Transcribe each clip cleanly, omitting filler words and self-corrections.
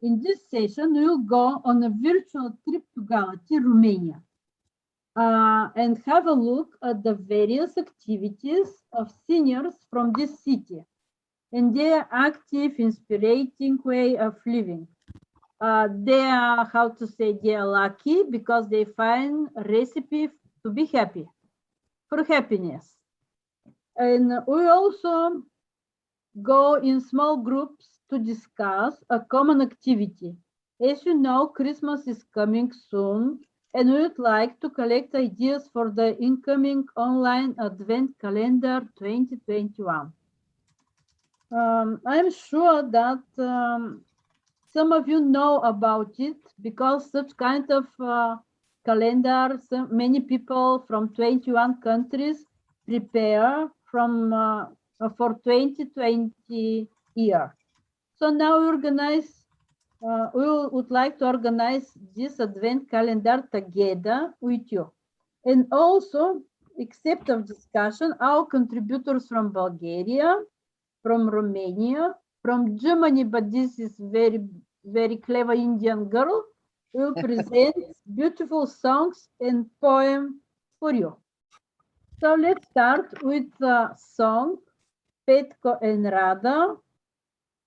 In this session, we will go on a virtual trip to Galati, Romania, and have a look at the various activities of seniors from this city and their active, inspiring way of living. They are, how to say, they are lucky because they find a recipe to be happy, for happiness. And we also go in small groups to discuss a common activity. As you know, Christmas is coming soon, and we would like to collect ideas for the incoming online Advent Calendar 2021. I'm sure that some of you know about it because such kind of calendars, many people from 21 countries prepare for 2020 year. So now we would like to organize this Advent calendar together with you. And also, except of discussion, our contributors from Bulgaria, from Romania, from Germany, but this is very clever Indian girl, will present beautiful songs and poem for you. So let's start with the song Petko and Rada,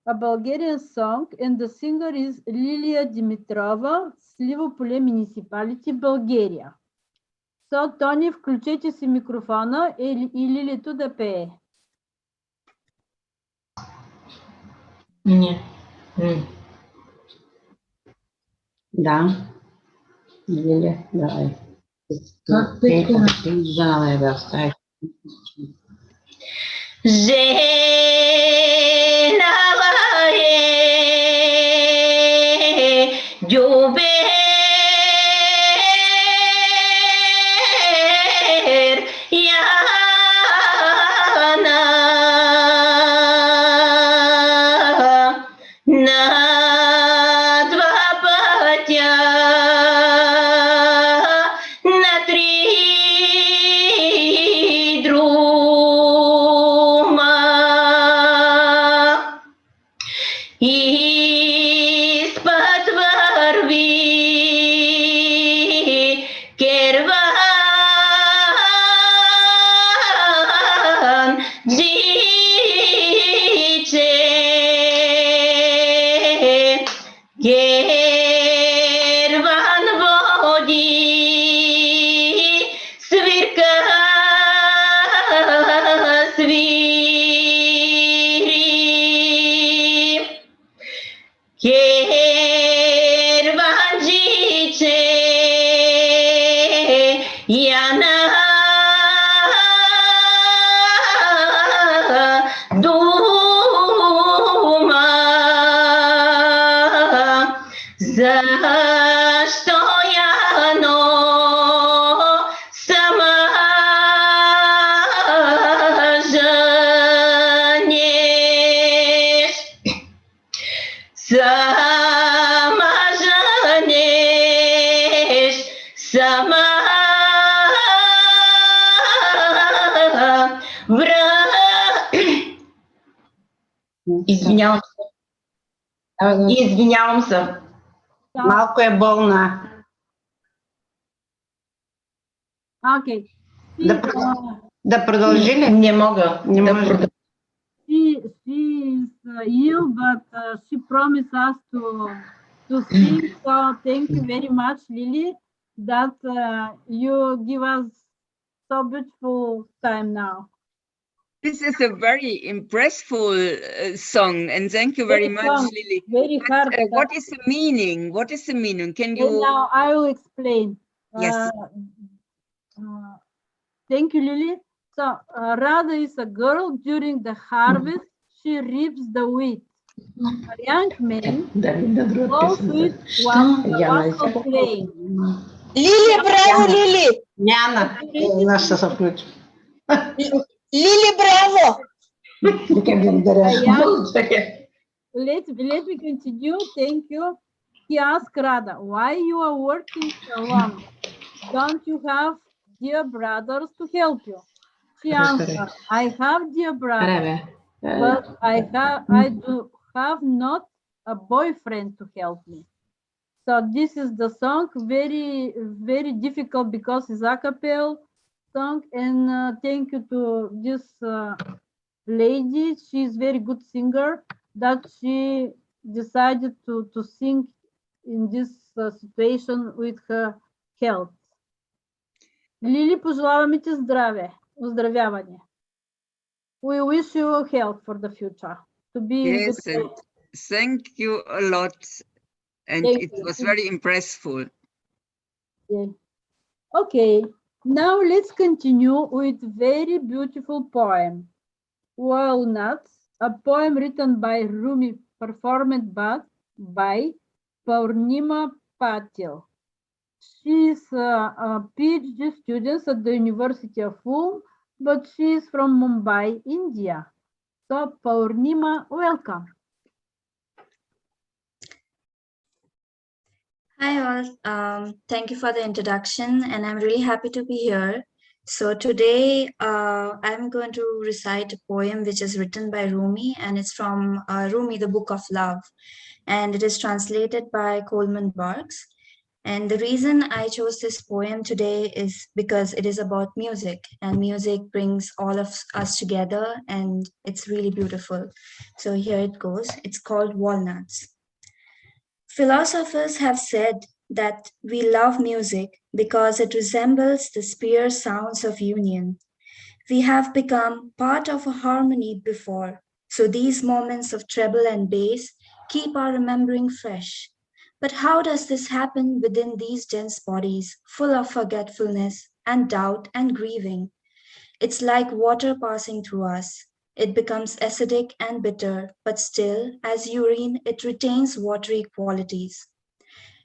a Bulgarian song, and the singer is Lilia Dimitrova, Sливополе Municipality, Bulgaria. So, Тони, включете си микрофона и Лилито да пее. Не. Да. Лиля, давай. Жалая да оставить. Извинявам се. Малко е болна. Окей. Да продължи ли? Не мога. She is ill, but she promised us to sing. So thank you very much, Lily, that you give us so beautiful time now. This is a very impressful song, and thank you very much, Lily. Very hard. What is the meaning? What is the meaning? Can you? And now I will explain. Yes. Thank you, Lily. So Rada is a girl. During the harvest, she reaps the wheat. A young man goes with one was playing. Lily, bravo, Lily. Няма. Нашата се включи. Lily, bravo. Let me continue. Thank you. He asked Rada, why you are working alone? Don't you have dear brothers to help you? She answered, I have dear brothers, but I do have not a boyfriend to help me. So this is the song, very, very difficult because it's a cappella song. And thank you to this lady. She's very good singer that she decided to sing in this situation with her health. Лили, пожелаваме ти здраве, оздравяване. We wish you health for the future. To be in Yes, good and health. thank you a lot. And Thank it you. was very impressive. Yeah. Okay, now let's continue with very beautiful poem, Walnuts, a poem written by Rumi, performed by Purnima Patil. She is a PhD student at the University of Ulm, but she is from Mumbai, India. So Purnima, welcome. Hi all, thank you for the introduction and I'm really happy to be here. So today I'm going to recite a poem which is written by Rumi and it's from Rumi, the Book of Love, and it is translated by Coleman Barks. And the reason I chose this poem today is because it is about music and music brings all of us together and it's really beautiful. So here it goes. It's called Walnuts. Philosophers have said that we love music because it resembles the spear sounds of union. We have become part of a harmony before, so these moments of treble and bass keep our remembering fresh. But how does this happen within these dense bodies, full of forgetfulness and doubt and grieving? It's like water passing through us. It becomes acidic and bitter, but still, as urine, it retains watery qualities.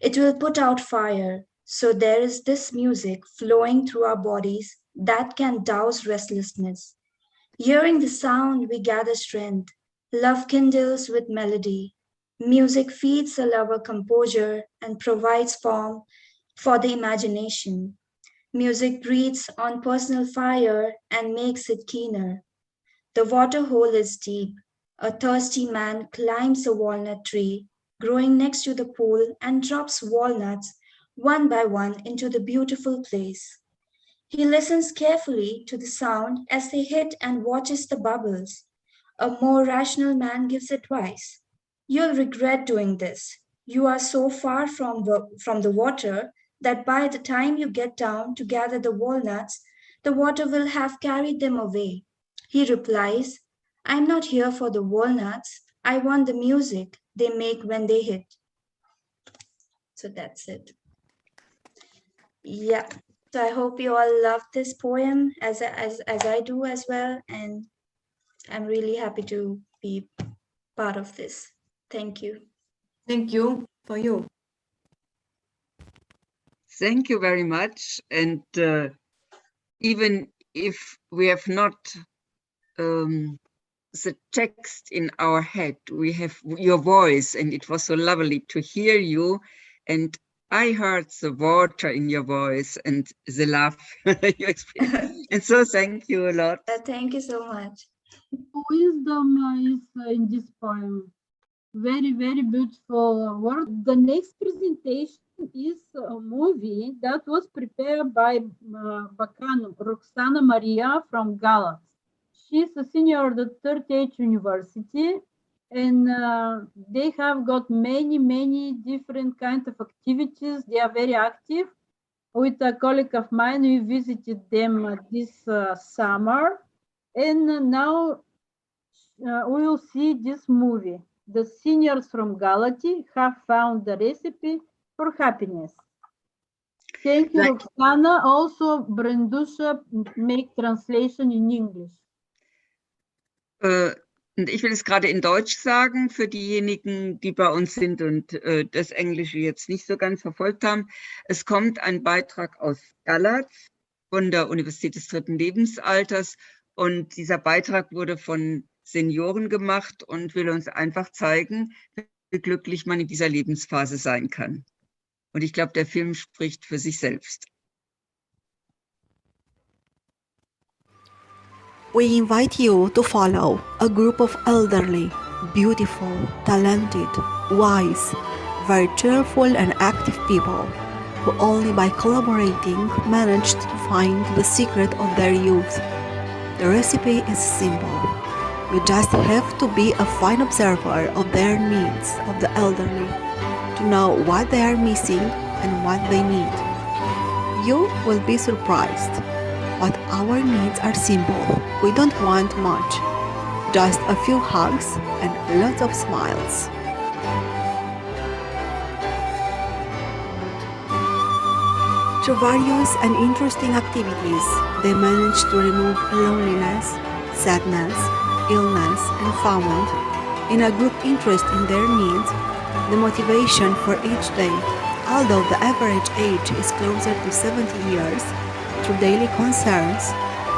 It will put out fire, so there is this music flowing through our bodies that can douse restlessness. Hearing the sound, we gather strength. Love kindles with melody. Music feeds the lover composure and provides form for the imagination. Music breathes on personal fire and makes it keener. The water hole is deep. A thirsty man climbs a walnut tree growing next to the pool and drops walnuts one by one into the beautiful place. He listens carefully to the sound as they hit and watches the bubbles. A more rational man gives advice. You'll regret doing this. You are so far from the water that by the time you get down to gather the walnuts, the water will have carried them away. He replies, I'm not here for the walnuts. I want the music they make when they hit. So that's it. Yeah. So I hope you all love this poem as I do as well. And I'm really happy to be part of this. Thank you. Thank you for you. Thank you very much. And even if we have not the text in our head, we have your voice, and it was so lovely to hear you. And I heard the water in your voice and the love you experienced. And so thank you a lot. Thank you so much. Wisdom is in this poem. Very, very beautiful word. The next presentation is a movie that was prepared by Bacano, Roxana Maria from Galatz. She's a senior at the Third Age University, and they have got many different kinds of activities. They are very active. With a colleague of mine, we visited them this summer, and now we will see this movie. The seniors from Galati have found the recipe for happiness. Thank you, Roxana. Also, Brendusha make translation in English. Und ich will es gerade in Deutsch sagen, für diejenigen, die bei uns sind und das Englische jetzt nicht so ganz verfolgt haben. Es kommt ein Beitrag aus Galatz von der Universität des dritten Lebensalters und dieser Beitrag wurde von Senioren gemacht und will uns einfach zeigen, wie glücklich man in dieser Lebensphase sein kann. Und ich glaube, der Film spricht für sich selbst. We invite you to follow a group of elderly, beautiful, talented, wise, very cheerful and active people who only by collaborating managed to find the secret of their youth. The recipe is simple. You just have to be a fine observer of their needs, of the elderly, to know what they are missing and what they need. You will be surprised, but our needs are simple. We don't want much, just a few hugs and lots of smiles. Through various and interesting activities, they manage to remove loneliness, sadness, illness, and found, in a group interest in their needs, the motivation for each day. Although the average age is closer to 70 years, through daily concerns,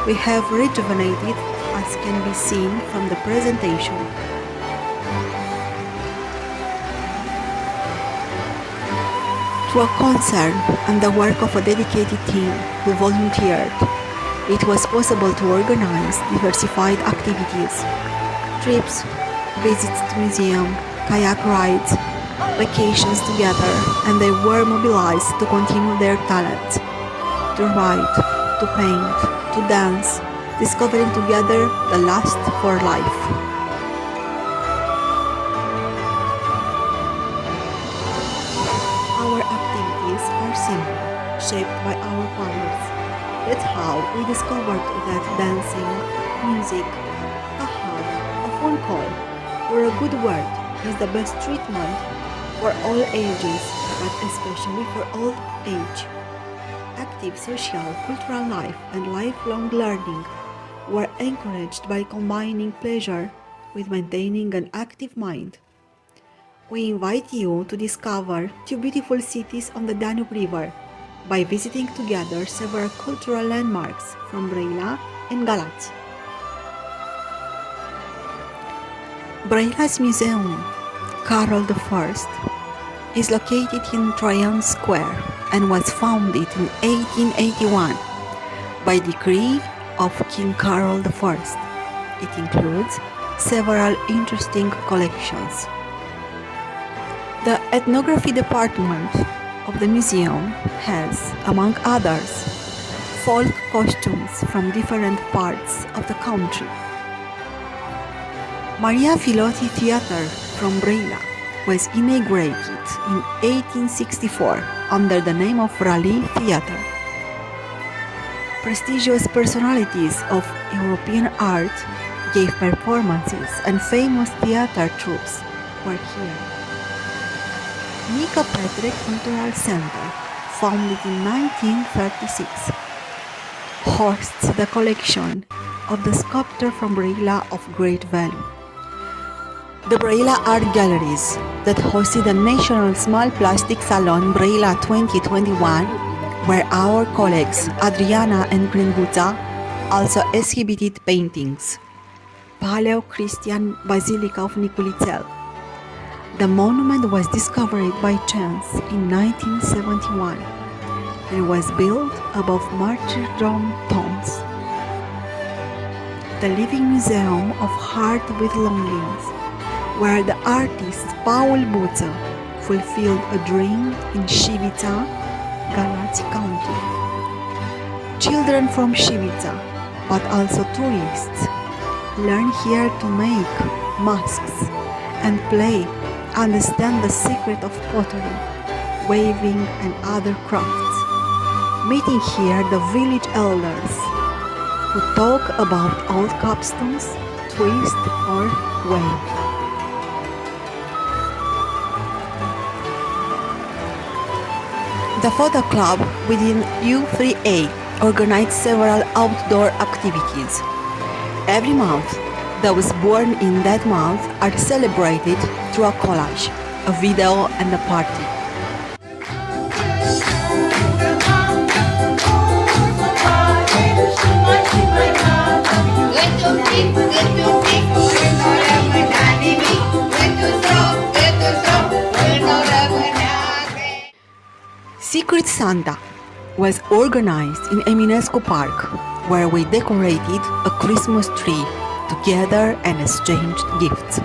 we have rejuvenated, as can be seen from the presentation. Through a concern and the work of a dedicated team who volunteered, it was possible to organize diversified activities, trips, visits to museum, kayak rides, vacations together, and they were mobilized to continue their talent, to write, to paint, to dance, discovering together the lust for life. Our activities are simple, shaped by our powers. That's how we discovered that dancing, music, a hug, a phone call, or a good word is the best treatment for all ages, but especially for old age. Active social, cultural life and lifelong learning were encouraged by combining pleasure with maintaining an active mind. We invite you to discover two beautiful cities on the Danube River by visiting together several cultural landmarks from Brăila and Galați. Brăila's Museum, Carol I, is located in Traian Square and was founded in 1881 by decree of King Carol I. It includes several interesting collections. The ethnography department of the museum has, among others, folk costumes from different parts of the country. Maria Filotti Theatre from Brăila was inaugurated in 1864 under the name of Rally Theatre. Prestigious personalities of European art gave performances and famous theatre troupes were here. Nica Petre Cultural Center, founded in 1936, hosts the collection of the sculptor from Brăila of great value. The Brăila Art Galleries, that hosted the National Small Plastic Salon Brăila 2021, where our colleagues Adriana and Gringuța also exhibited paintings. Paleo-Christian Basilica of Niculițel. The monument was discovered by chance in 1971 and was built above martyrdom tombs. The Living Museum of Heart with Longings, where the artist Paul Buță fulfilled a dream in Șivița, Galați County. Children from Șivița, but also tourists, learn here to make masks and play, understand the secret of pottery, weaving and other crafts, meeting here the village elders who talk about old capstones, twist or wave. The photo club within U3A organized several outdoor activities. Every month, those born in that month are celebrated through a collage, a video and a party. Secret Santa was organized in Eminescu Park, where we decorated a Christmas tree together and exchanged gifts.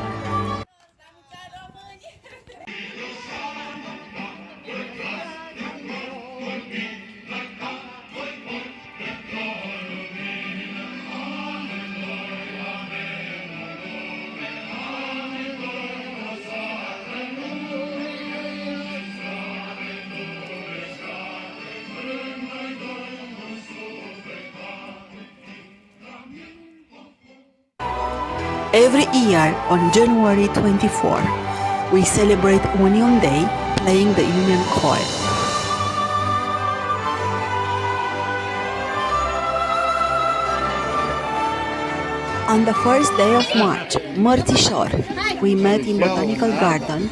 Every year on January 24, we celebrate Union Day playing the Union Choir. On the first day of March, Mărțișor, we met in Botanical Garden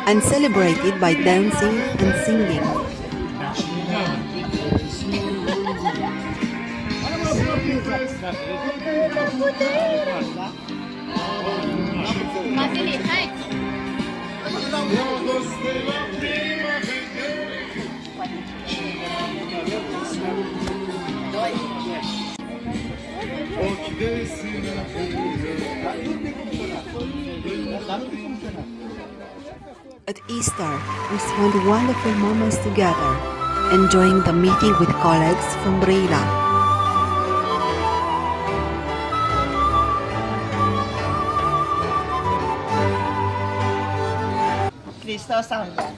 and celebrated by dancing and singing. At Easter, we spent wonderful moments together, enjoying the meeting with colleagues from Brăila. Hristos a înviat.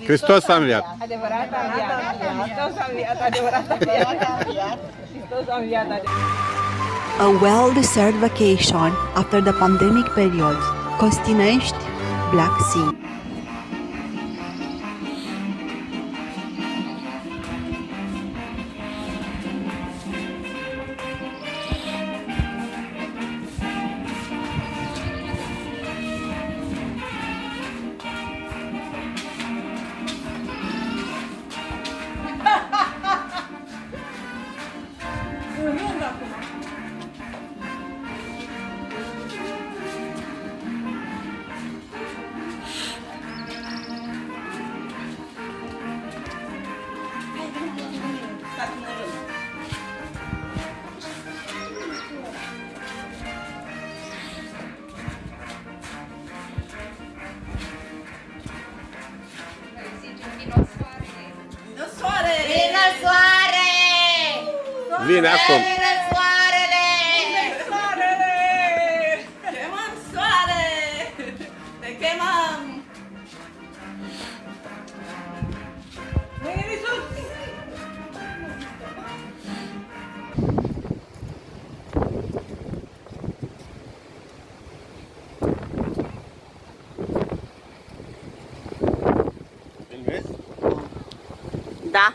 Hristos a înviat. Adevărat a înviat. Hristos a înviat. Adevărat a înviat. Hristos a înviat. A well-deserved vacation after the pandemic period, Costinești, Black Sea. Vine acum. Da.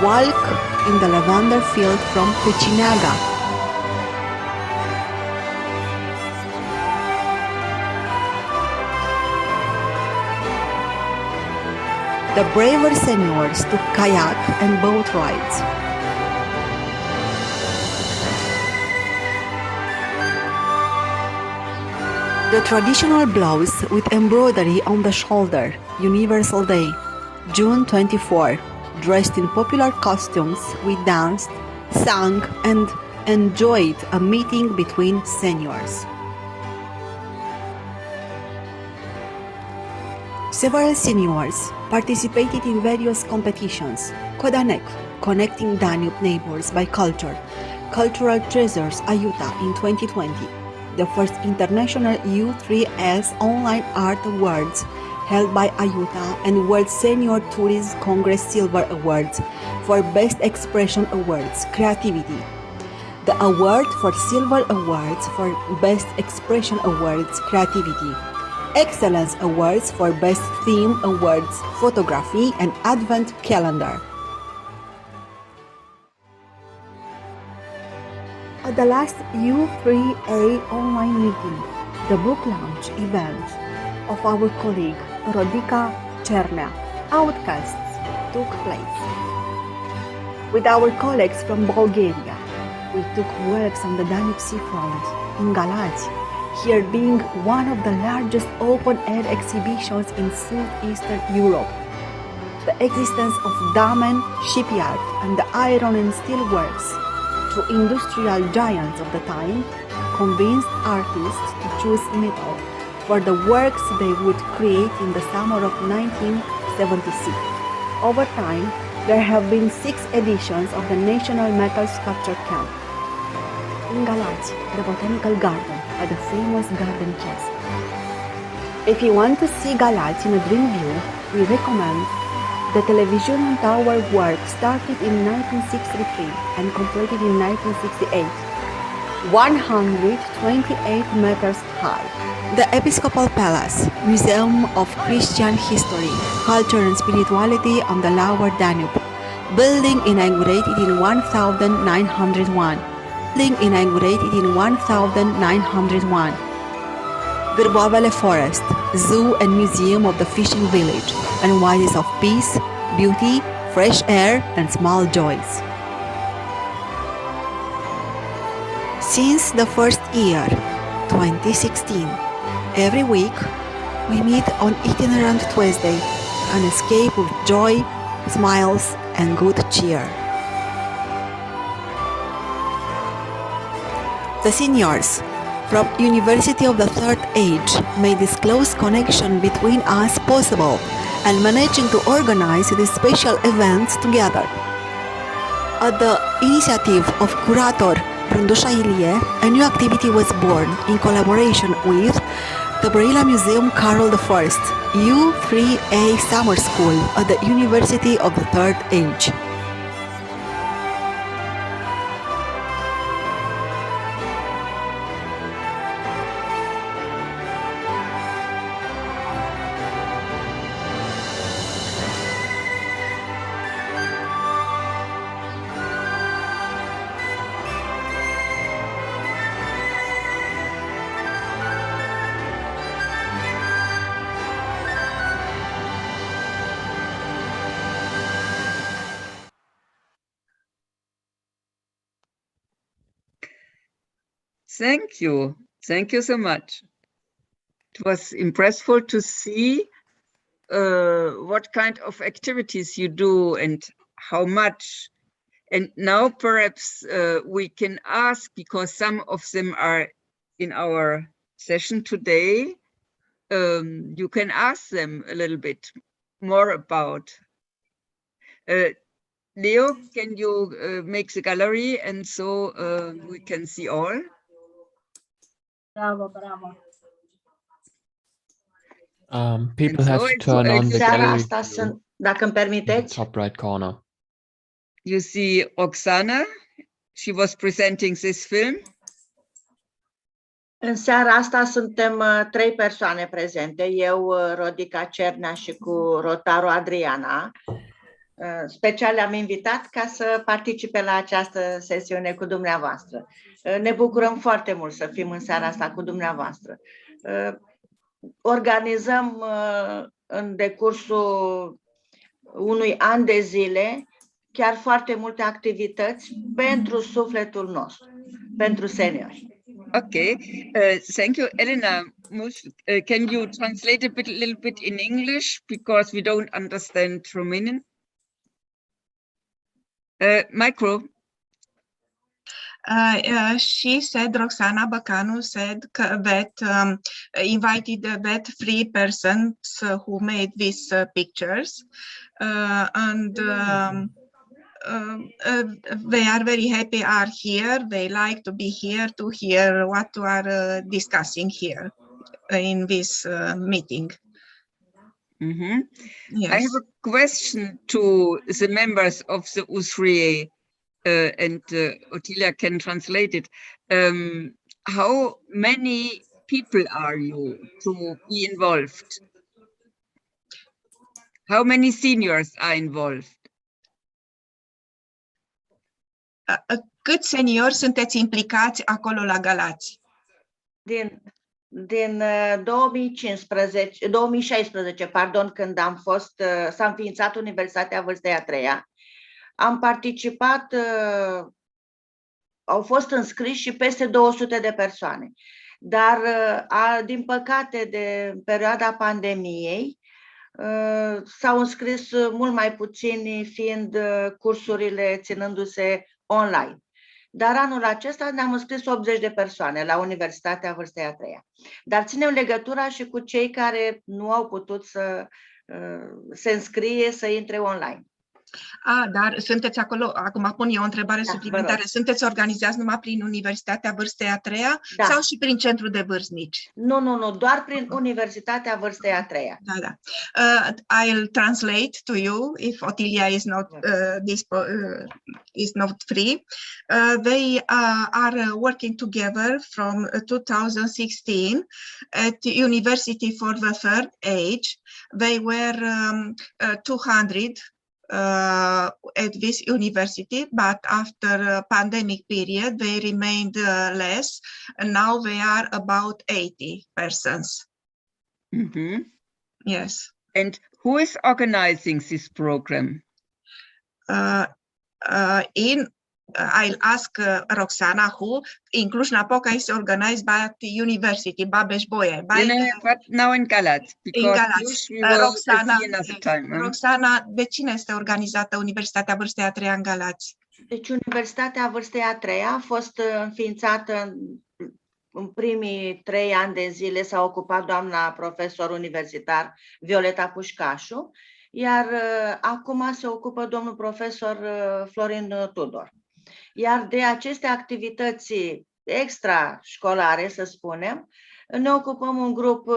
Walk in the lavender field from Pucinaga. The braver seniors took kayak and boat rides. The traditional blouse with embroidery on the shoulder, Universal Day, June 24. Dressed in popular costumes, we danced, sang, and enjoyed a meeting between seniors. Several seniors participated in various competitions. Codanec, Connecting Danube Neighbors by Culture, Cultural Treasures Ayuta in 2020, the first International U3S Online Art Awards held by Ayuta, and World Senior Tourism Congress Silver Awards for Best Expression Awards, Creativity. The award for Silver Awards for Best Expression Awards, Creativity. Excellence Awards for Best Theme Awards, Photography and Advent Calendar. At the last U3A online meeting, the book launch event of our colleague Rodica Cernea, Outcasts, took place. With our colleagues from Bulgaria, we took walks on the Danube seafront in Galați, here being one of the largest open-air exhibitions in southeastern Europe. The existence of Damen shipyard and the iron and steel works, two industrial giants of the time, convinced artists to choose metal for the works they would create in the summer of 1976. Over time, there have been 6 editions of the National Metal Sculpture Camp. In Galați, the Botanical Garden, at the famous garden chest. If you want to see Galați in a dream view, we recommend the television tower work started in 1963 and completed in 1968, 128 meters high. The Episcopal Palace, Museum of Christian History, Culture and Spirituality on the Lower Danube, building inaugurated in 1901. Gârboavele Forest, Zoo and Museum of the Fishing Village, and oases of peace, beauty, fresh air, and small joys. Since the first year, 2016, every week we meet on Itinerant Tuesday, an escape with joy, smiles, and good cheer. The seniors from University of the Third Age made this close connection between us possible and managing to organize these special events together. At the initiative of curator Brândușa Ilie, a new activity was born in collaboration with the Brăila Museum Carol I, U3A Summer School at the University of the Third Age. Thank you. Thank you so much. It was impressive to see what kind of activities you do and how much. And now perhaps we can ask, because some of them are in our session today, you can ask them a little bit more about. Leo, can you make the gallery and so we can see all? Bravo, bravo. People have to turn on the Seara gallery asta view sunt, dacă îmi in the permiteți, top right corner. You see Oksana, she was presenting this film. în seara asta suntem 3 persoane prezente, eu, Rodica Cernea și cu Rotaru Adriana. Special le-am invitat ca să participe la această sesiune cu dumneavoastră. Ne bucurăm foarte mult să fim în seara asta cu dumneavoastră. Organizăm în decursul unui an de zile chiar foarte multe activități pentru sufletul nostru, pentru seniori. Okay, thank you, Elena. Can you translate a little bit in English, because we don't understand Romanian? Micro. She said, Roxana Bacanu said that invited that 3 persons who made these pictures, and they are very happy are here. They like to be here to hear what we are discussing here in this meeting. Mm-hmm. Yes. I have a question to the members of the U3A, and Ottilia can translate it. How many people are you to be involved? How many seniors are involved? Câți seniori sunteți implicați acolo la Galați? Din 2016, când s-a înființat Universitatea Vârstei a Treia, am participat, au fost înscriși și peste 200 de persoane. Dar, din păcate, de perioada pandemiei, s-au înscris mult mai puțini, fiind cursurile ținându-se online. Dar anul acesta ne-am înscris 80 de persoane la Universitatea Vârstei a Treia. Dar ținem legătura și cu cei care nu au putut să se înscrie, să intre online. Dar sunteți acolo, acum pun eu o întrebare suplimentară, sunteți organizați numai prin Universitatea Vârstei a Treia sau și prin Centrul de Vârstnici? Nu, doar prin Universitatea Vârstei a Treia. Da. I'll translate to you if Otilia is not free. They are working together from 2016 at University for the Third Age. They were 200 at this university, but after pandemic period, they remained less, and now they are about 80 persons. Mm-hmm. Yes. And who is organizing this program? I'll ask Roxana who in Cluj-Napoca is organized by the university, Babeș-Bolyai. But now in Galați, because Roxana, Roxana, de cine este organizată Universitatea Vârstei a Treia în Galați? Deci Universitatea Vârstei a Treia a fost înființată în primii 3 ani de zile, s-a ocupat doamna profesor universitar Violeta Pușcașu, iar acum se ocupă domnul profesor Florin Tudor. Iar de aceste activități extrașcolare, să spunem, ne ocupăm un grup,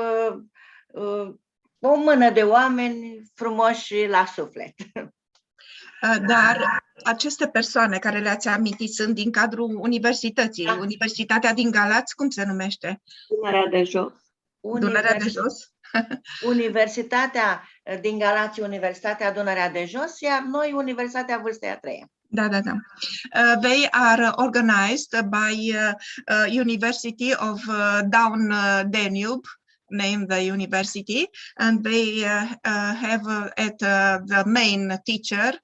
o mână de oameni frumoși la suflet. Dar aceste persoane care le-ați amintit sunt din cadrul universității. Universitatea din Galați, cum se numește? Dunărea de Jos. Dunărea de Jos? Universitatea din Galați, Universitatea Dunărea de Jos, iar noi Universitatea Vârstei a Treia. Da. They are organized by University of Down Danube, named the university, and they have at the main teacher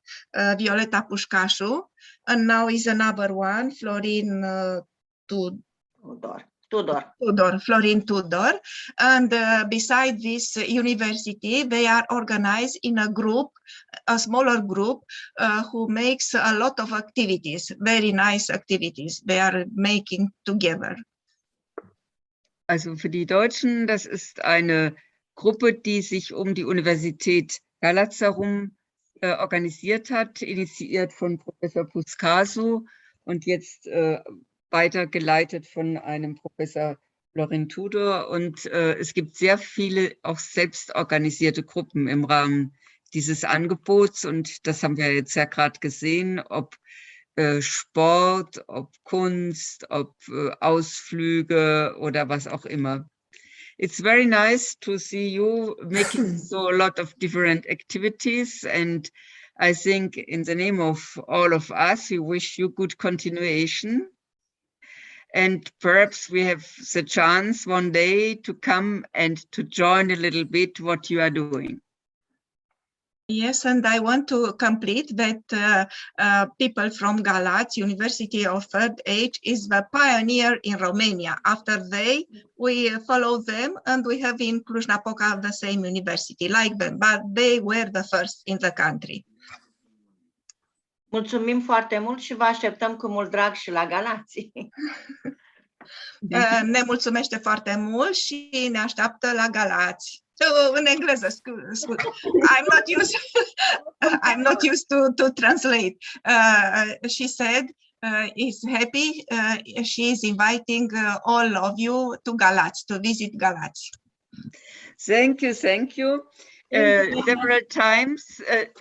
Violeta Pușcașu, and now is another one, Florin Florin Tudor, and beside this university, they are organized in a group, a smaller group, who makes a lot of activities, very nice activities they are making together. Also für die Deutschen, das ist eine Gruppe, die sich um die Universität Galați herum organisiert hat, initiiert von Professor Pușcașu und jetzt weitergeleitet von einem Professor Florin Tudor. Und es gibt sehr viele auch selbst organisierte Gruppen im Rahmen dieses Angebots. Und das haben wir jetzt ja gerade gesehen, ob Sport, ob Kunst, ob Ausflüge oder was auch immer. It's very nice to see you making so a lot of different activities. And I think in the name of all of us, we wish you good continuation. And perhaps we have the chance one day to come and to join a little bit what you are doing. Yes, and I want to complete that people from Galați, University of Third Age, is the pioneer in Romania. After we follow them, and we have in Cluj-Napoca the same university like them, but they were the first in the country. Mulțumim foarte mult și vă așteptăm cu mult drag și la Galați. Ne mulțumește foarte mult și ne așteaptă la Galați. În engleză, I'm not used to translate. She said is happy. She is inviting all of you to Galați, to visit Galați. Thank you.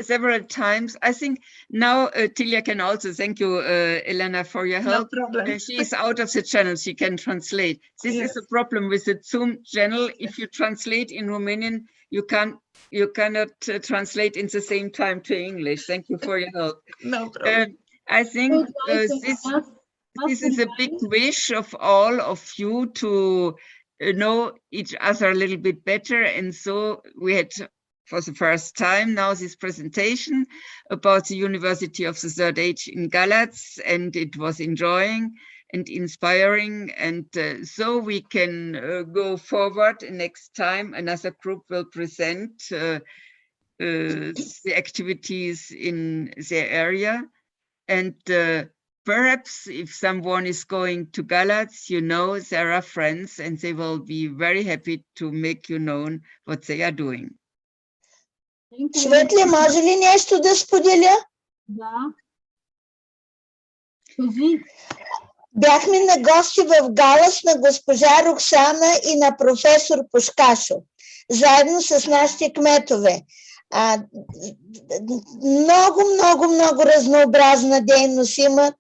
Several times. I think now Tilia can also thank you, Elena, for your help. No problem. She is out of the channel. She can translate. This is a problem with the Zoom channel. If you translate in Romanian, you cannot translate in the same time to English. Thank you for your help. No problem. I think this is a big wish of all of you to know each other a little bit better, and so we had for the first time now this presentation about the University of the Third Age in Galați, and it was enjoying and inspiring, and so we can go forward. Next time another group will present the activities in their area, and perhaps if someone is going to Galați, you know there are friends and they will be very happy to make you known what they are doing. Thank you. Светли, може ли нещо да споделя? Да. Кажи. Бяхме на гости в Галас на госпожа Роксана и на професор Пушкашо, заедно с нашите кметове. Много разнообразна дейност има.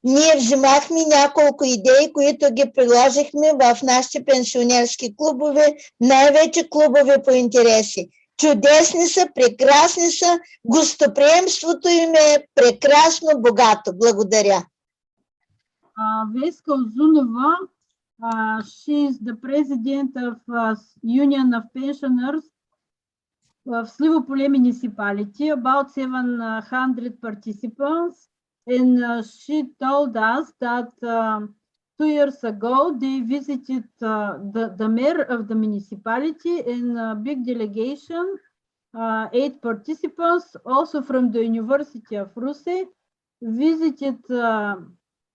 Ние взимахме няколко идеи, които ги приложихме в нашите пенсионерски клубове, най-вече клубове по интереси. Чудесни са, прекрасни са, гостоприемството им е прекрасно, богато. Благодаря. Veska Ozunova, she is the president of Union of Pensioners of Slivopole municipality, about 700 participants. And she told us that 2 years ago they visited the mayor of the municipality in a big delegation, 8 participants, also from the University of Russia, visited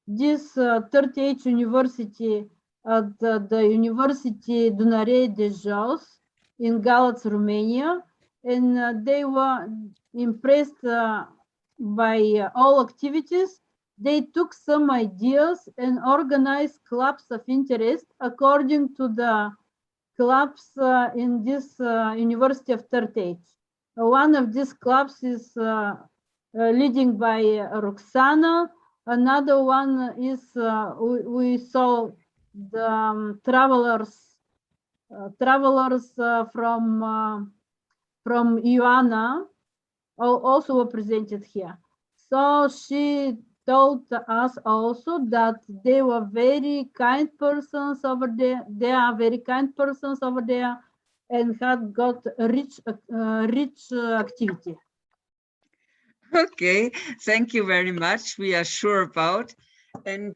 this 38th university at the University Dunăre de Jos in Galați, Romania, and they were impressed by all activities. They took some ideas and organized clubs of interest according to the clubs in this University of 38. One of these clubs is leading by Roxana. Another one is we saw the travelers from Ioana also were presented here. So she told us also that they were very kind persons over there. They are very kind persons over there and had got rich activity. Okay, thank you very much. We are sure about, and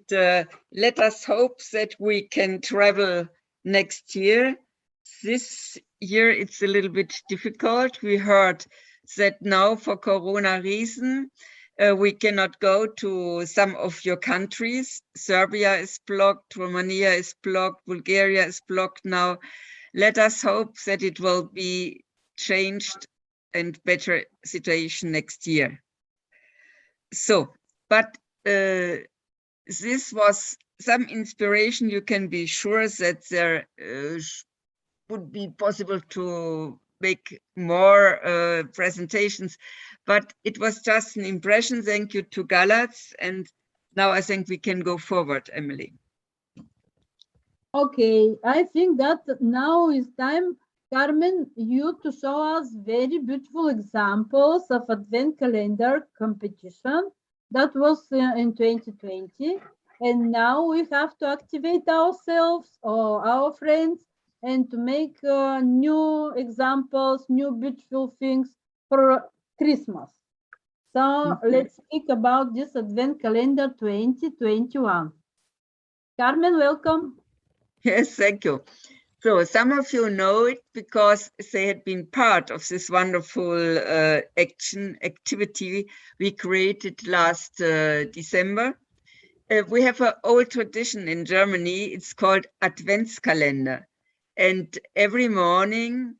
let us hope that we can travel next year. This year it's a little bit difficult. We heard that now for Corona reason, we cannot go to some of your countries. Serbia is blocked, Romania is blocked, Bulgaria is blocked now. Let us hope that it will be changed and better situation next year. So, but this was some inspiration. You can be sure that there would be possible to make more presentations, but it was just an impression. Thank you to Galatz, and now I think we can go forward, Emily. Okay, I think that now is time, Carmen, you to show us very beautiful examples of Advent calendar competition. That was in 2020, and now we have to activate ourselves or our friends and to make new examples, new beautiful things for Christmas. So let's speak about this Advent calendar 2021. Carmen, welcome. Yes, thank you. So some of you know it because they had been part of this wonderful activity we created last December. We have an old tradition in Germany. It's called Adventskalender. And every morning,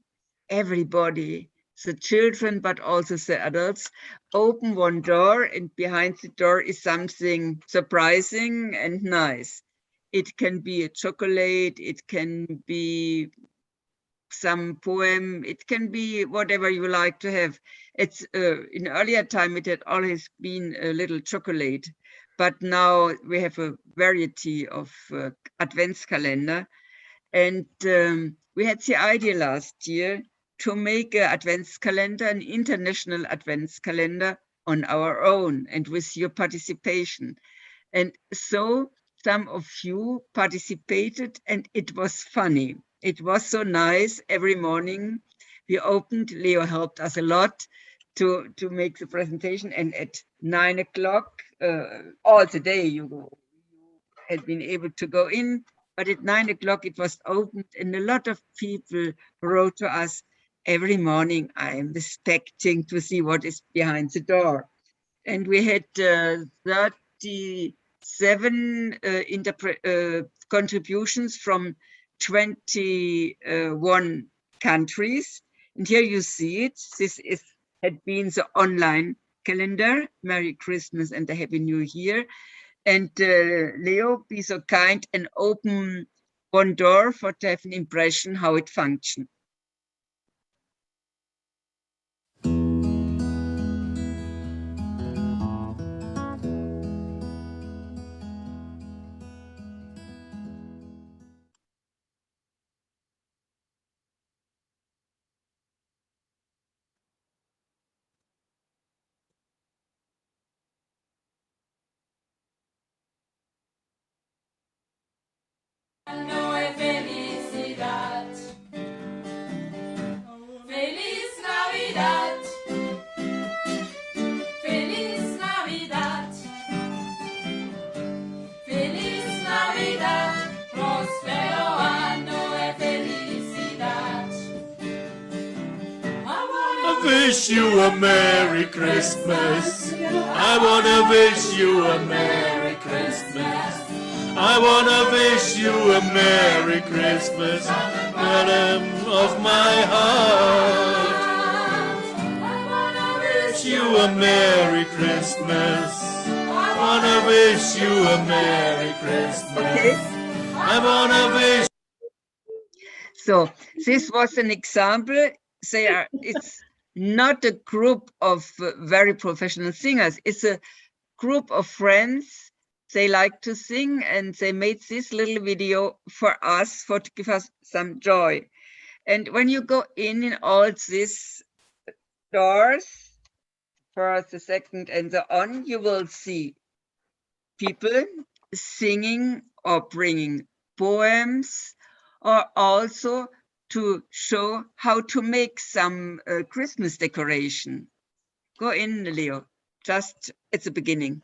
everybody, the children, but also the adults, open one door, and behind the door is something surprising and nice. It can be a chocolate, it can be some poem, it can be whatever you like to have. It's in earlier time, it had always been a little chocolate, but now we have a variety of Adventskalender. And we had the idea last year to make an Adventskalender, an international Adventskalender on our own and with your participation. And so some of you participated and it was funny. It was so nice. Every morning we opened, Leo helped us a lot to make the presentation, and at 9 o'clock, all the day you had been able to go in, but at 9 o'clock it was opened and a lot of people wrote to us, every morning I am expecting to see what is behind the door. And we had 37 contributions from 21 countries. And here you see it. This had been the online calendar. Merry Christmas and a Happy New Year. And Leo, be so kind and open one door for to have an impression how it functions. Wish you a Merry Christmas. I wanna wish you a Merry Christmas. I wanna wish you a Merry Christmas, bottom of my heart. I wanna wish you a Merry Christmas. I wanna wish you a Merry Christmas. I wanna wish. So this was an example. It's not a group of very professional singers. It's a group of friends. They like to sing and they made this little video for us to give us some joy. And when you go in all these doors, first, the second, and so on, you will see people singing or bringing poems, or also to show how to make some Christmas decoration. Go in, Leo, just at the beginning.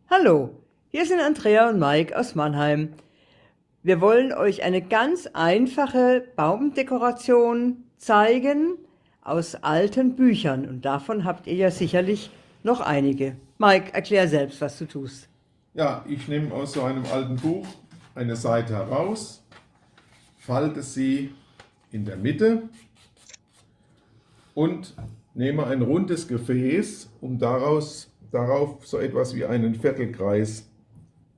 Hallo, hier sind Andrea und Mike aus Mannheim. Wir wollen euch eine ganz einfache Baumdekoration zeigen aus alten Büchern. Und davon habt ihr ja sicherlich noch einige. Mike, erklär selbst, was du tust. Ja, ich nehme aus so einem alten Buch eine Seite heraus, falte sie in der Mitte und nehme ein rundes Gefäß, um darauf so etwas wie einen Viertelkreis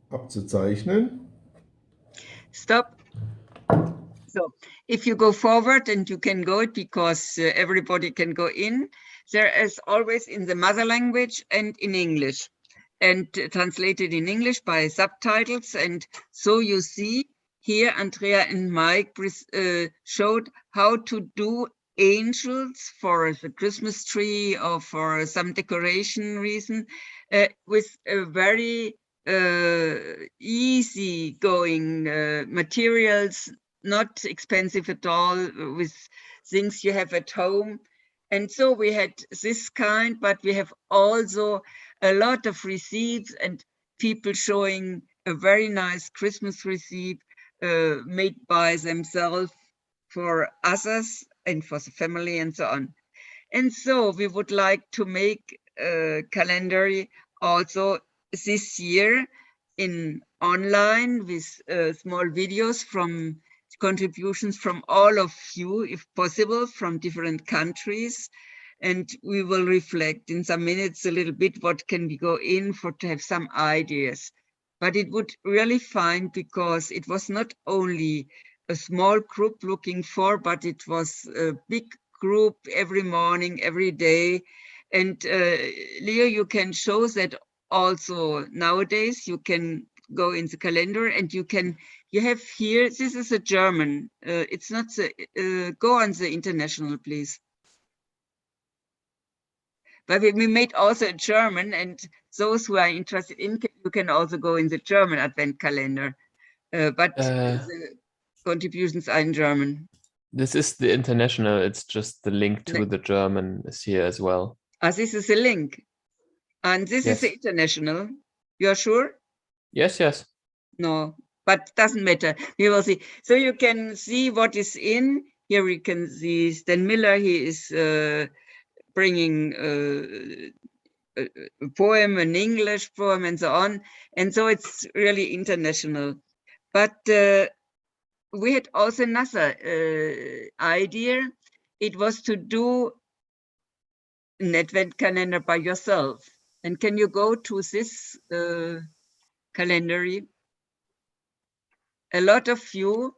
abzuzeichnen. Stop. So, if you go forward, and you can go it because everybody can go in, there is always in the mother language and in English, and translated in English by subtitles. And so you see here, Andrea and Mike showed how to do angels for the Christmas tree or for some decoration reason with a very easy going materials, not expensive at all, with things you have at home. And so we had this kind, but we have also a lot of receipts and people showing a very nice Christmas receipt made by themselves for others and for the family and so on. And so we would like to make a calendar also this year in online with small videos from contributions from all of you, if possible, from different countries. And we will reflect in some minutes a little bit what can we go in for to have some ideas. But it would really fine because it was not only a small group looking for, but it was a big group every morning, every day. And Leo, you can show that also nowadays. You can go in the calendar and you have here, this is a German, it's not the, go on the international, please. But we made also a German, and those who are interested in, you can also go in the German Advent calendar. But the contributions are in German. This is the international, it's just the link to the German is here as well. Ah, this is a link. And this is the international. You are sure? Yes, yes. No, but doesn't matter. We will see. So you can see what is in. Here we can see Stan Miller. He is bringing a poem, an English poem, and so on. And so it's really international. But we had also another idea. It was to do an advent calendar by yourself. And can you go to this calendar? A lot of you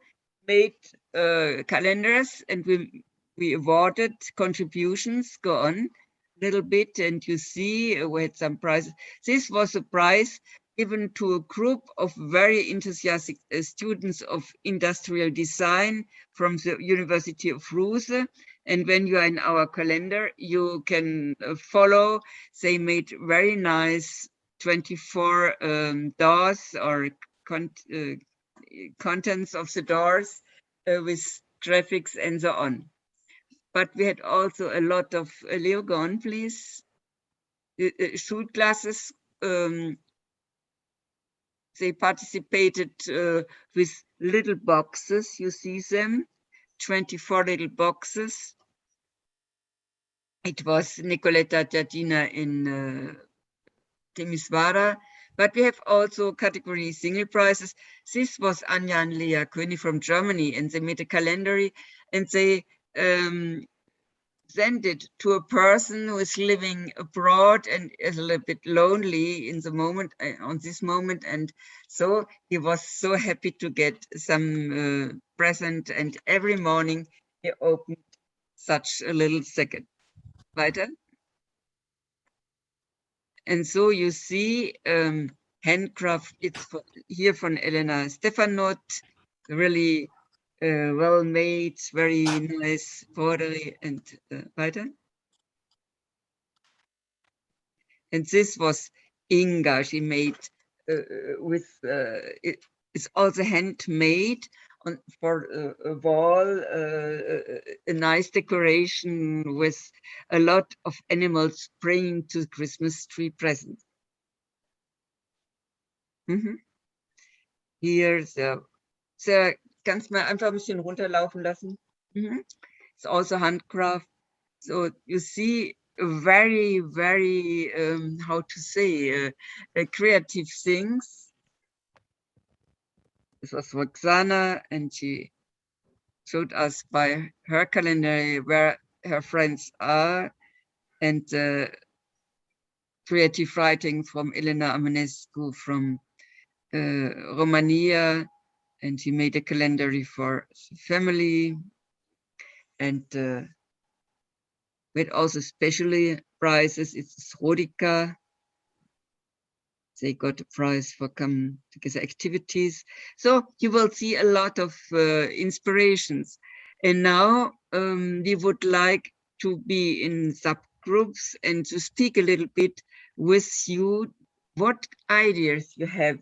made calendars, and we awarded contributions. Go on a little bit, and you see we had some prizes. This was a prize given to a group of very enthusiastic students of industrial design from the University of Ruse. And when you are in our calendar, you can follow. They made very nice 24 doors or contents of the doors with graphics and so on. But we had also a lot of, Leo, go on, please. School classes, they participated with little boxes. You see them, 24 little boxes. It was Nicoletta Giardina in Timisoara. But we have also category single prizes. This was Anja and Lea König from Germany, and they made a calendar, and they sent it to a person who is living abroad and is a little bit lonely in the moment, on this moment. And so he was so happy to get some present, and every morning he opened such a little sack. Weiter. And so you see handcraft, it's here from Elena Stefanot, really well made, very nice embroidery, and weiter. And this was Inga, she made with, it's also handmade for a wall, a nice decoration with a lot of animals bringing to the Christmas tree presents. Here, so kannst mal einfach ein bisschen runterlaufen lassen. It's also handcraft. So you see very, very, how to say, creative things. This was Roxana, and she showed us by her calendar where her friends are, and creative writing from Elena Amanescu from Romania, and she made a calendar for family, and with also specially prizes. It's Rodica. They got a prize for come together activities. So you will see a lot of inspirations. And now we would like to be in subgroups and to speak a little bit with you. What ideas you have?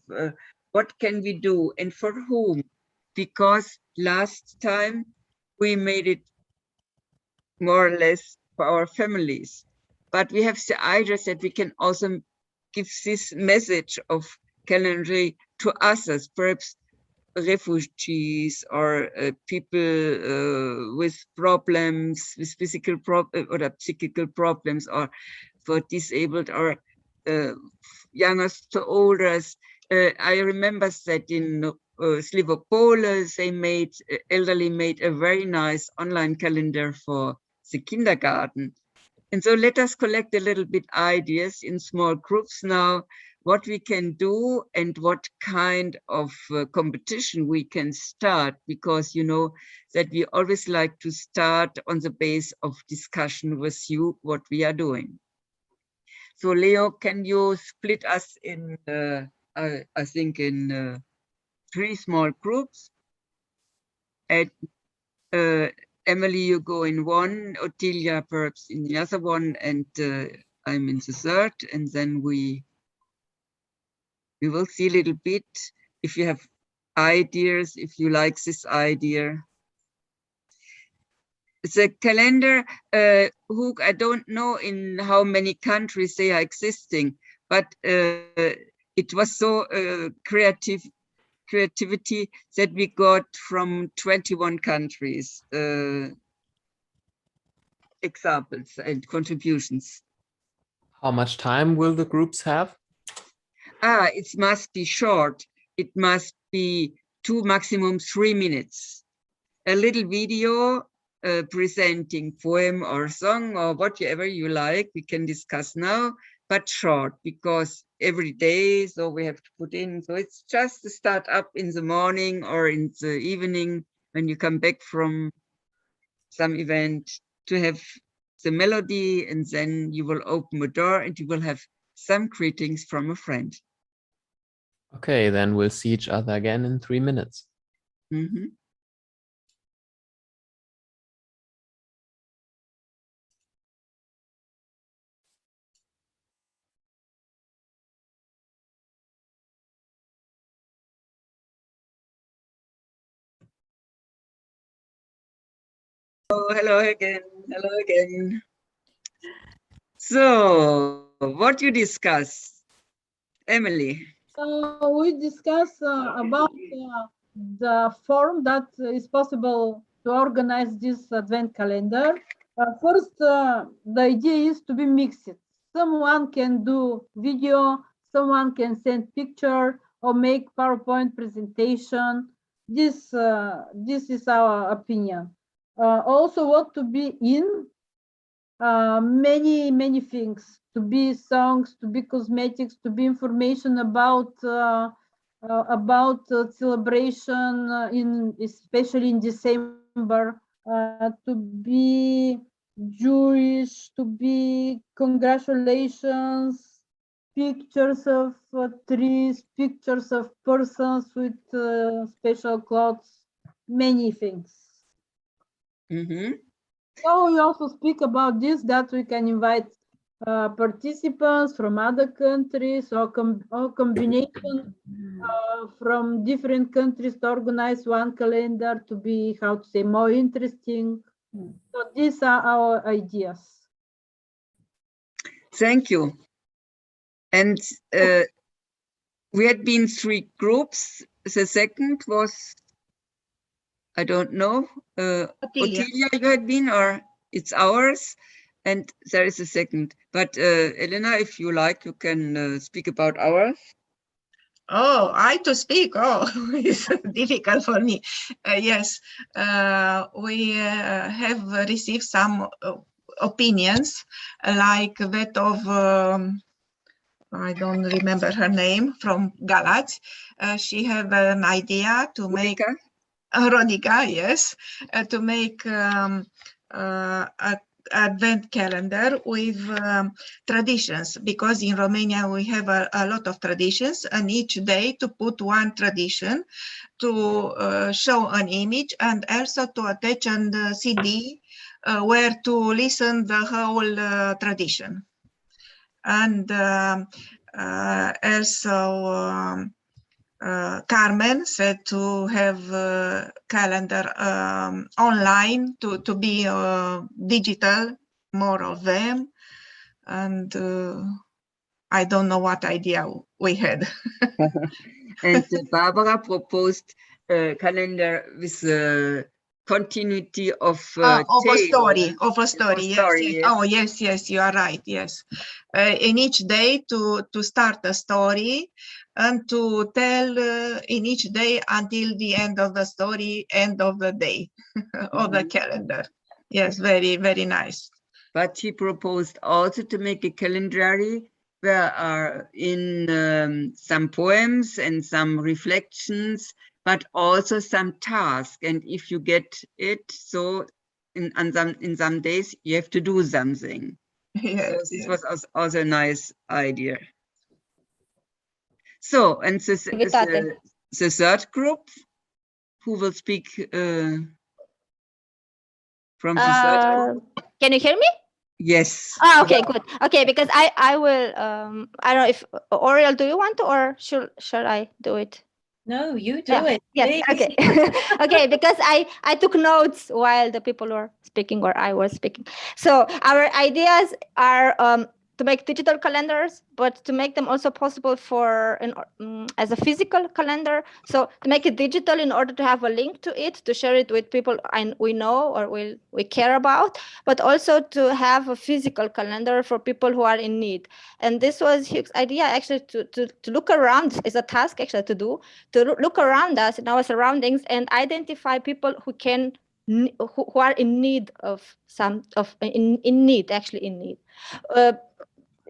What can we do and for whom? Because last time we made it more or less for our families, but we have the ideas that we can also give this message of calendar to others, perhaps refugees or people with problems, with physical or psychical problems, or for disabled or youngest to oldest. I remember that in Slivopole, they made, elderly made a very nice online calendar for the kindergarten. And so let us collect a little bit ideas in small groups now, what we can do and what kind of competition we can start, because you know that we always like to start on the base of discussion with you, what we are doing. So Leo, can you split us in, I think in 3 small groups? And Emily, you go in one, Ottilia perhaps in the other one, and I'm in the third, and then we will see a little bit if you have ideas, if you like this idea. The calendar, Hook, I don't know in how many countries they are existing, but it was so creativity that we got from 21 countries examples and contributions. How much time will the groups have? It must be short. It must be 2, maximum 3 minutes. A little video presenting poem or song or whatever you like. We can discuss now, but short, because every day, so we have to put in. So it's just to start up in the morning or in the evening when you come back from some event, to have the melody, and then you will open a door and you will have some greetings from a friend. Okay, then we'll see each other again in 3 minutes. Mm-hmm. Oh, hello again. Hello again. So, what you discuss, Emily? So we discuss about the form that is possible to organize this advent calendar. First, the idea is to be mixed. Someone can do video, someone can send picture or make PowerPoint presentation. This is our opinion. Also, what to be in many things, to be songs, to be cosmetics, to be information about celebration in especially in December, to be Jewish, to be congratulations, pictures of trees, pictures of persons with special clothes, many things. Mm-hmm. So we also speak about this, that we can invite participants from other countries or combination from different countries to organize one calendar to be, how to say, more interesting. So these are our ideas. Thank you. And we had been 3 groups. The second was, I don't know, Ottilia you had been, or it's ours, and there is a second. But Elena, if you like, you can speak about ours. Oh, I to speak. Oh, it's difficult for me. Yes, we have received some opinions, like that of, I don't remember her name, from Galatz. She have an idea to make, Ronica, yes, to make a advent calendar with traditions, because in Romania we have a lot of traditions, and each day to put one tradition, to show an image, and also to attach on the CD where to listen the whole tradition. And also Carmen said to have calendar online, to be digital, more of them. And I don't know what idea we had. And Barbara proposed a calendar with continuity of a story, yes. Yes. Oh, yes, you are right, yes. In each day to start a story, and to tell in each day until the end of the story, end of the day of the calendar. Yes, very, very nice. But he proposed also to make a calendar where are in some poems and some reflections, but also some tasks. And if you get it, so in some days you have to do something. Yes, so this was also a nice idea. So, and the third group, who will speak from the third group? Can you hear me? Yes. Oh, okay, good. Okay, because I will, I don't know if, Oriel, do you want to, or should I do it? No, you do it. Yes, okay. Okay, because I took notes while the people were speaking or I was speaking. So our ideas are to make digital calendars, but to make them also possible for as a physical calendar. So to make it digital in order to have a link to it, to share it with people we know or we care about, but also to have a physical calendar for people who are in need. And this was Hugh's idea, actually, to look around, is a task actually to do, to look around us in our surroundings and identify people who are in need of in need.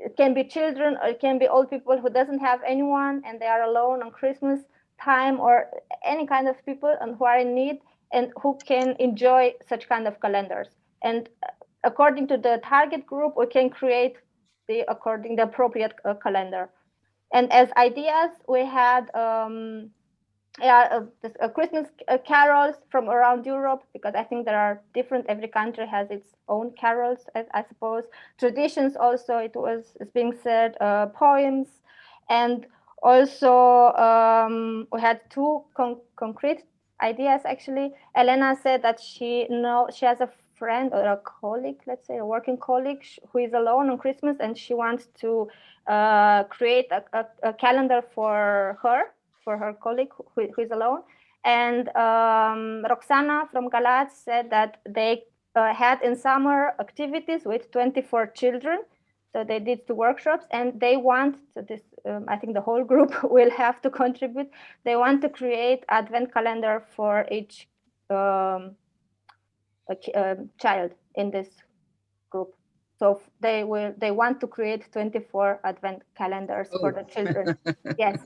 It can be children, or it can be old people who doesn't have anyone and they are alone on Christmas time, or any kind of people and who are in need and who can enjoy such kind of calendars. And according to the target group, we can create the appropriate calendar. And as ideas, we had Christmas carols from around Europe, because I think there are different, every country has its own carols, I suppose. Traditions also, it's being said, poems. And also we had two concrete ideas, actually. Elena said that she has a friend or a colleague, let's say a working colleague, who is alone on Christmas, and she wants to create a calendar for her colleague who is alone. And Roxana from Galatz said that they had in summer activities with 24 children. So they did 2 workshops, and they want to this. I think the whole group will have to contribute. They want to create advent calendar for each child in this group. So they want to create 24 advent calendars for the children. Yes.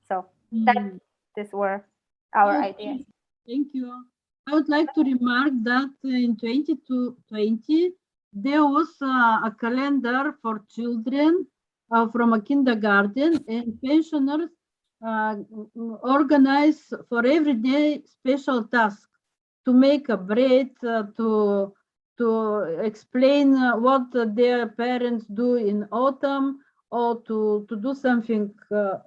So these were our ideas. Thank you. I would like to remark that in 2020, there was a calendar for children from a kindergarten, and pensioners organize for every day special task to make a bread, to explain what their parents do in autumn, or to do something, to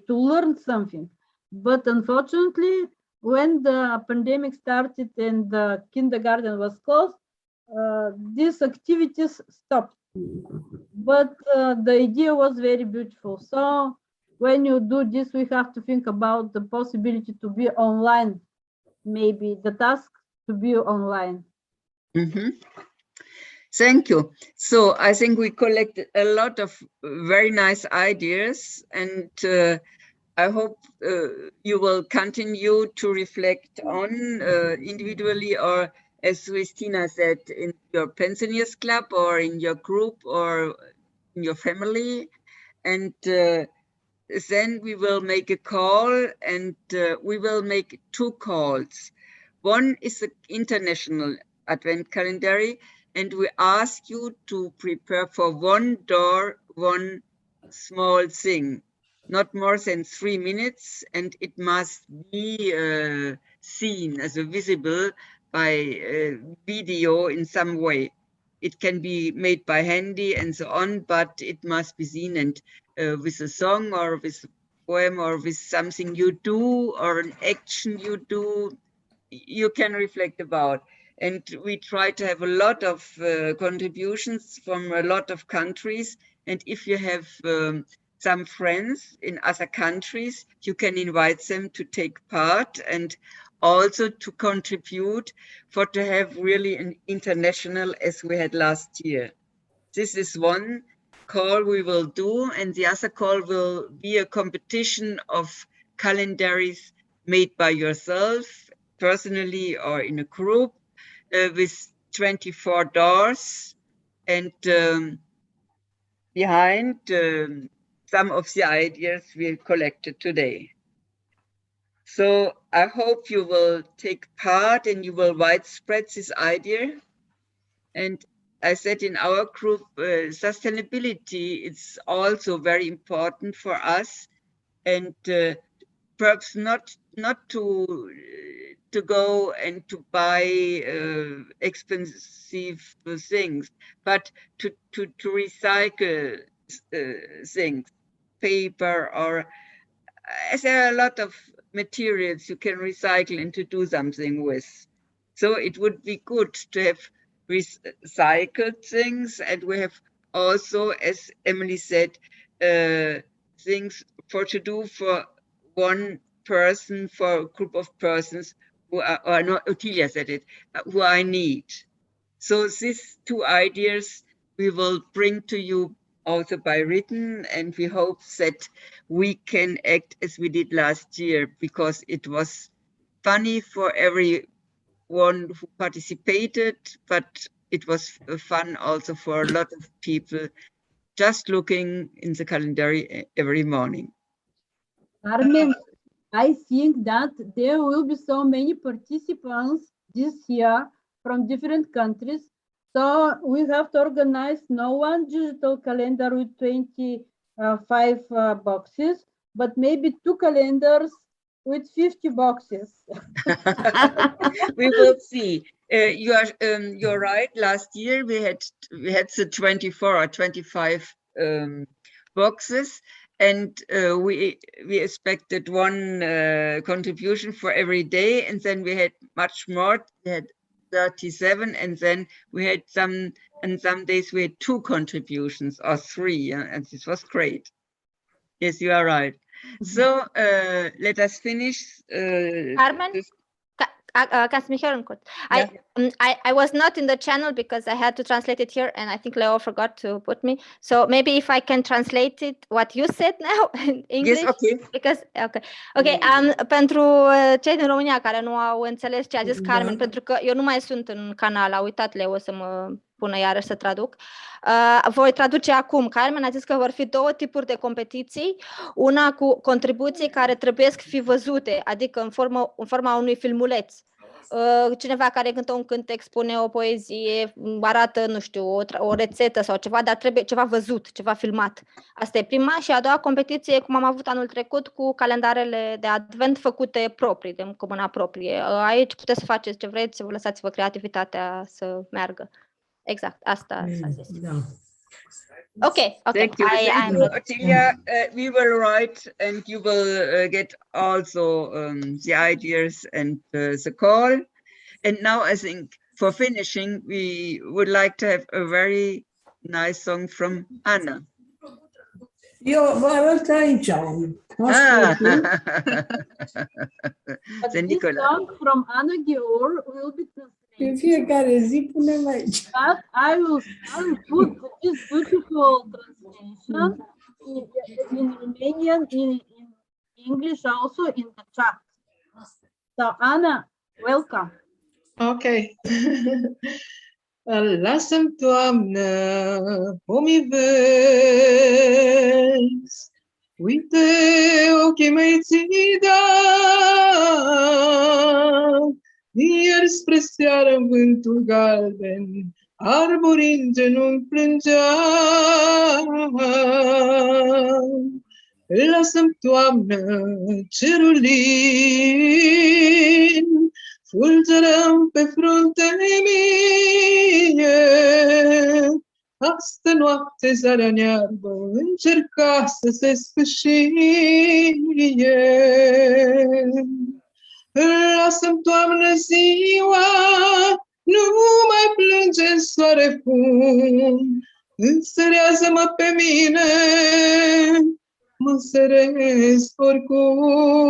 learn something. But unfortunately, when the pandemic started and the kindergarten was closed, these activities stopped. But the idea was very beautiful. So when you do this, we have to think about the possibility to be online, maybe the task to be online. Thank you. So I think we collected a lot of very nice ideas, and I hope you will continue to reflect on individually, or as Christina said, in your pensioners club or in your group or in your family. And then we will make a call, and we will make 2 calls. One is the international advent calendar, and we ask you to prepare for 1 door, 1 small thing, not more than 3 minutes, and it must be seen as visible by video in some way. It can be made by handy and so on, but it must be seen, and with a song or with a poem or with something you do or an action you do, you can reflect about. And we try to have a lot of contributions from a lot of countries. And if you have some friends in other countries, you can invite them to take part and also to contribute to have really an international as we had last year. This is one call we will do, and the other call will be a competition of calendaries made by yourself, personally or in a group, with 24 doors, and behind some of the ideas we collected today. So I hope you will take part and you will widespread this idea. And I said in our group, sustainability is also very important for us, and perhaps not to go and to buy expensive things, but to recycle things, paper, or as there are a lot of materials you can recycle and to do something with. So it would be good to have recycled things, and we have also, as Emily said, things to do for one person, for a group of persons who are, or no, Ottilia said it, who I need. So these two ideas we will bring to you also by written, and we hope that we can act as we did last year, because it was funny for everyone who participated, but it was fun also for a lot of people just looking in the calendar every morning. Carmen, I think that there will be so many participants this year from different countries. So we have to organize no one digital calendar with 25 boxes, but maybe 2 calendars with 50 boxes. We will see. You're right. Last year we had the 24 or 25 boxes, and we expected one contribution for every day, and then we had much more. We had 37, and then we had some days we had 2 contributions or 3, and this was great. Yes, you are right. So let us finish. Carmen, I was not in the channel because I had to translate it here, and I think Leo forgot to put me. So maybe if I can translate it, what you said now in English. Yes, okay. Because, okay. Pentru cei din România care nu au înțeles ce a zis Carmen, pentru că eu nu mai sunt în canal, a uitat Leo să mă pună iarăși să traduc. Voi traduce acum. Carmen a zis că vor fi 2 tipuri de competiții. Una cu contribuții care trebuie să fi văzute, adică în forma unui filmuleț. Cineva care cântă un cântec, spune o poezie, arată, nu știu, o rețetă sau ceva, dar trebuie ceva văzut, ceva filmat. Asta e prima. Și a doua competiție, cum am avut anul trecut, cu calendarele de advent făcute proprii, cu mâna proprie. Aici puteți să faceți ce vreți, să vă lăsați-vă creativitatea să meargă. Exact, asta s-a zis. Okay. Thank you. Thank you, Ottilia. We will write, and you will get also the ideas and the call. And now I think for finishing, we would like to have a very nice song from Anna. Io vă arăt aici. This song from Anna Gior will be în fiecare zi punem aici. But I will put this beautiful translation in Romanian, in English also in the chat. So Anna, welcome. Okay. Lasă-mi, Doamnă, pomii vezi, uite ochii mei ți-i dau, iar spre seară vântul galben, arborii în genunchi plângeau. Lasă-mi, Doamnă, cerul lin, fulgerăm pe frunte mie. Astă noapte zarea neagbă încerca să se sfâșie. Lasă-mi, Doamnă, ziua, nu mai plânge soare fum, însărează-mă pe mine, mă săresc oricum.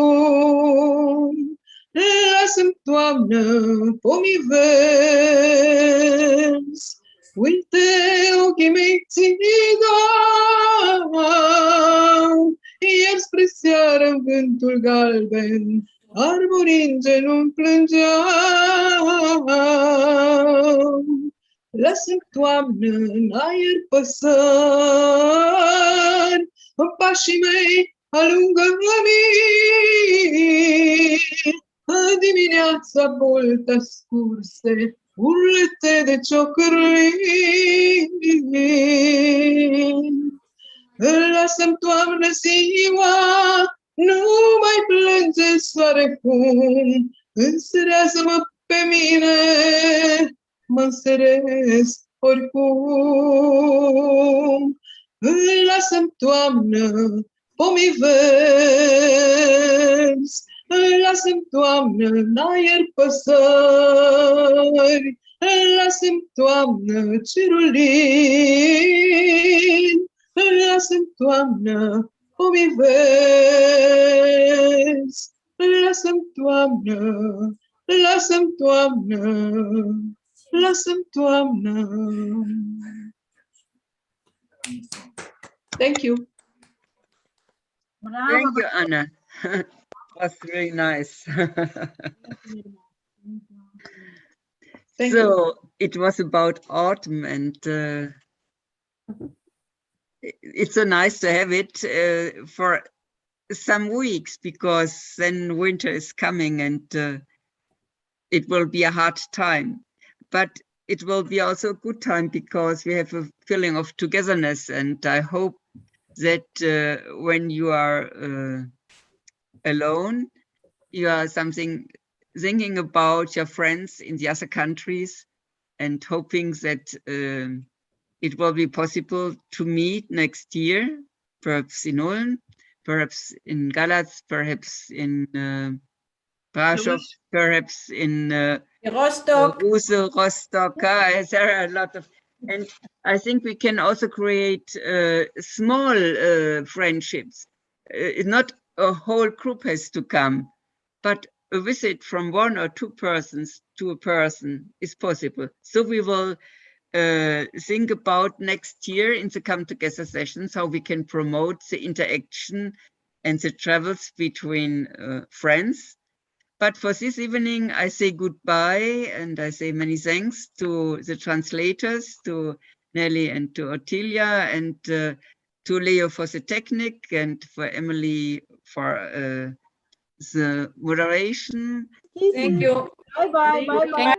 Lasă-mi, Doamnă, pomii verzi, uite ochii mei ți-i dau, iar spre seară în vântul galben, arborii în genunchi plângeau. Lasă-mi, Doamnă, în aer păsări, pașii mei alungă mie. Dimineața bolta scurse, urlete de ciocărlii. Lasă-mi, Doamnă, ziua, nu mai plânge soare fum, însărează-mă pe mine, mă înseresc oricum. Lasă-mi, Doamnă, pomii verzi, lasă-mi, Doamnă, în aer păsări, lasă-mi, Doamnă, cerulin, lasă-mi, Doamnă, cum-i vezi, lasă-mi, Doamnă, lasă-mi, Doamnă, lasă-mi, Doamnă. Thank you. Bravo. Thank you, Anna. That's very nice. So it was about autumn, and it's so nice to have it for some weeks, because then winter is coming and it will be a hard time. But it will be also a good time because we have a feeling of togetherness, and I hope that when you are alone, you are thinking about your friends in the other countries and hoping that it will be possible to meet next year, perhaps in Ulm, perhaps in Galatz, perhaps in Brasov, perhaps in Rostock. Rostock. There are a lot of, and I think we can also create small friendships. Not a whole group has to come, but a visit from one or two persons to a person is possible. So we will think about next year in the Come Together sessions how we can promote the interaction and the travels between friends. But for this evening, I say goodbye, and I say many thanks to the translators, to Nelly and to Ottilia, and to Leo for the technique, and for Emily for the moderation. Thank you. Bye-bye. Bye-bye.